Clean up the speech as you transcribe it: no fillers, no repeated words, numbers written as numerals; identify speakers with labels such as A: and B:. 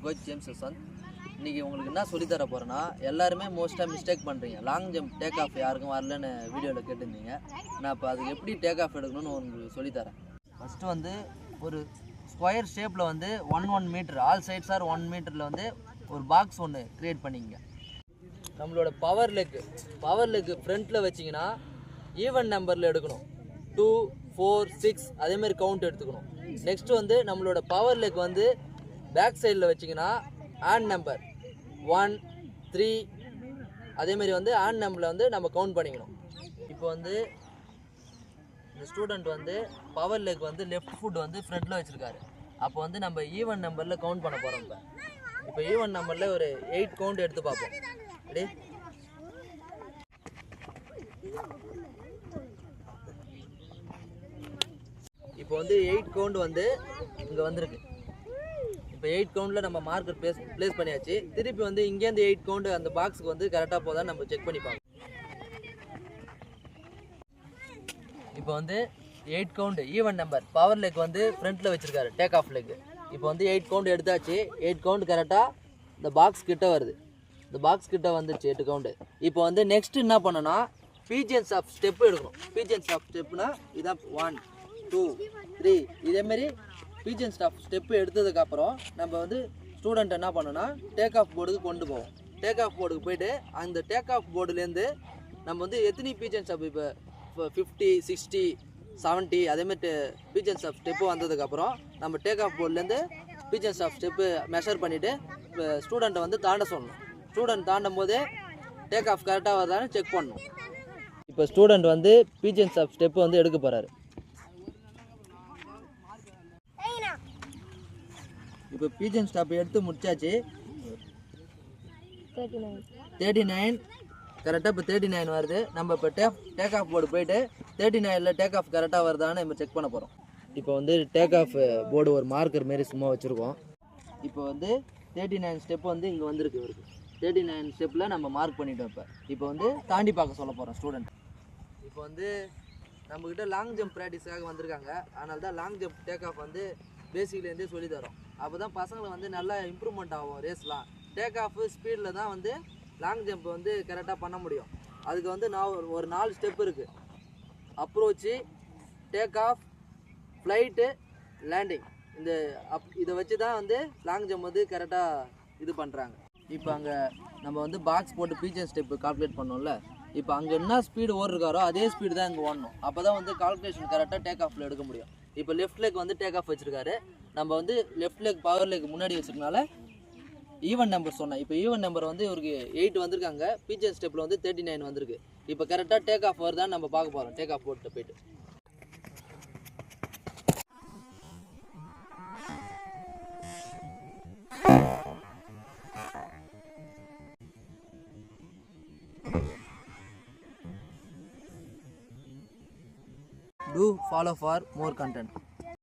A: Coach James Vasanth. இன்றைக்கி உங்களுக்கு என்ன சொல்லித்தர போகிறேன்னா, எல்லாருமே மோஸ்ட்டாக மிஸ்டேக் பண்ணுறீங்க. லாங் ஜம்ப் டேக் ஆஃப் யாருக்கும் வரலன்னு வீடியோவில் கேட்டிருந்தீங்க. நான் இப்போ அதுக்கு எப்படி டேக் ஆஃப் எடுக்கணும்னு உங்களுக்கு சொல்லித்தரேன். ஃபஸ்ட்டு வந்து ஒரு ஸ்கொயர் ஷேப்பில் வந்து 1 மீட்டர், ஆல் சைட்ஸ் ஆர் 1 மீட்டரில் வந்து ஒரு பாக்ஸ் ஒன்று க்ரியேட் பண்ணிங்க. நம்மளோட பவர் லெக் ஃப்ரண்ட்டில் வச்சிங்கன்னா ஈவன் நம்பரில் எடுக்கணும். 2, 4, 6 அதேமாதிரி கவுண்ட் எடுத்துக்கணும். நெக்ஸ்ட் வந்து நம்மளோட பவர் லெக் வந்து பேக் சைடில் வச்சிங்கன்னா ஆன் நம்பர் 1, 3 அதேமாரி வந்து ஆன் நம்பரில் வந்து நம்ம கவுண்ட் பண்ணிக்கணும். இப்போ வந்து இந்த ஸ்டூடெண்ட் வந்து பவர் லெக் வந்து லெஃப்ட் ஃபுட் வந்து ஃப்ரண்ட்டில் வச்சுருக்காரு. அப்போ வந்து நம்ம ஈவன் நம்பரில் கவுண்ட் பண்ண போகிறோம். இப்போ ஈவன் நம்பரில் ஒரு 8 கவுண்ட் எடுத்து பார்ப்போம். ரெடி? இப்போ வந்து 8 கவுண்ட் வந்து இங்கே வந்திருக்கு. இப்போ 8 கவுண்டில் நம்ம மார்க்கர் ப்ளேஸ் பண்ணியாச்சு. திருப்பி வந்து இங்கேருந்து 8 கவுண்ட் அந்த பாக்ஸுக்கு வந்து கரெக்டாக போதான்னு நம்ம செக் பண்ணி பார்ப்போம். இப்போ வந்து 8 count even number power leg வந்து ஃப்ரண்ட்டில் வச்சுருக்காரு, டேக் ஆஃப் லெக். இப்போ வந்து 8 கவுண்ட் எடுத்தாச்சு. 8 கவுண்ட் கரெக்டாக இந்த பாக்ஸ் கிட்ட வருது. இந்த பாக்ஸ் கிட்ட வந்துடுச்சு 8 கவுண்டு. இப்போ வந்து நெக்ஸ்ட் என்ன பண்ணோன்னா பீஜியன்ஸ் ஆஃப் ஸ்டெப்பு எடுக்கணும். பீஜியன்ஸ் ஆஃப் ஸ்டெப்புனா இதான் 1, 2, 3 இதேமாரி பீஜியன்ஸ் ஆஃப் ஸ்டெப்பு எடுத்ததுக்கப்புறம் நம்ம வந்து ஸ்டூடெண்ட் என்ன பண்ணோன்னா டேக் ஆஃப் போர்டுக்கு கொண்டு போவோம். டேக் ஆஃப் போர்டுக்கு போய்ட்டு அந்த டேக் ஆஃப் போர்டுலேருந்து நம்ம வந்து எத்தனை பீஜியன்ஸ் ஆஃப் இப்போ 50, 60, 70 அதேமாதிரி பீஜியன்ஸ் ஆஃப் ஸ்டெப்பு வந்ததுக்கப்புறம் நம்ம டேக் ஆஃப் போர்டுலேருந்து பீஜியன்ஸ் ஆஃப் ஸ்டெப்பு மெஷர் பண்ணிவிட்டு ஸ்டூடெண்ட்டை வந்து தாண்ட சொல்லணும். ஸ்டூடெண்ட் தாண்டும் போதே டேக் ஆஃப் கரெக்டாக வருதான்னு செக் பண்ணணும். இப்போ ஸ்டூடெண்ட் வந்து பீஜியன்ஸ் ஆஃப் ஸ்டெப்பு வந்து எடுக்க போகிறாரு. இப்போ பீஜன் ஸ்டாப் எடுத்து முடிச்சாச்சு. 39 கரெக்டாக இப்போ 39 வருது. நம்ம இப்போ டேக் ஆஃப் போர்டு போயிட்டு 39ல் டேக் ஆஃப் கரெக்டாக வருதான்னு நம்ம செக் பண்ண போகிறோம். இப்போ வந்து டேக் ஆஃப் போர்டு ஒரு மார்க்கர் மாரி சும்மா வச்சுருக்கோம். இப்போ வந்து 39 ஸ்டெப் வந்து இங்கே வந்திருக்கு. இவருக்கு 39 ஸ்டெப்பில் நம்ம மார்க் பண்ணிட்டோம். இப்போ வந்து தாண்டி பார்க்க சொல்ல போகிறோம் ஸ்டூடெண்ட். இப்போ வந்து நம்மக்கிட்ட லாங் ஜம்ப் ப்ராக்டிஸாக வந்திருக்காங்க. அதனால தான் லாங் ஜம்ப் டேக் ஆஃப் வந்து பேசிக்லேருந்தே சொல்லி தரோம். அப்போ தான் பசங்களை வந்து நல்லா இம்ப்ரூவ்மெண்ட் ஆகும் ரேஸ்லாம். டேக் ஆஃப் ஸ்பீடில் தான் வந்து லாங் ஜம்ப் வந்து கரெக்டாக பண்ண முடியும். அதுக்கு வந்து ஒரு 4 ஸ்டெப் இருக்குது. Approach, take off, flight, landing. இதை வச்சு தான் வந்து லாங் ஜம்ப் வந்து கரெக்டாக இது பண்ணுறாங்க. இப்போ அங்கே நம்ம வந்து பாக்ஸ் போட்டு பீச்சர் ஸ்டெப்பு கால்குலேட் பண்ணோம்ல. இப்போ அங்கே என்ன ஸ்பீடு ஓடுறாரோ அதே ஸ்பீடு தான் இங்கே ஓடணும். அப்போ தான் வந்து கால்குலேஷன் கரெக்டாக டேக் ஆஃபில் எடுக்க முடியும். இப்போ லெஃப்ட் லெக் வந்து டேக் ஆஃப் வச்சுருக்காரு. நம்ம வந்து லெஃப்ட் லெக் பவர் லெக் முன்னாடி வச்சுருக்கனால ஈவன் நம்பர் சொன்னேன். இப்போ ஈவன் நம்பர் வந்து இவருக்கு 8 வந்திருக்காங்க. பீச்சர் ஸ்டெப்பில் வந்து 39 வந்திருக்கு. இப்போ கரெக்டாக டேக் ஆஃப் வருதான்னு நம்ம பார்க்க போகிறோம். டேக் ஆஃப் போட்டு போயிட்டு do follow for more content.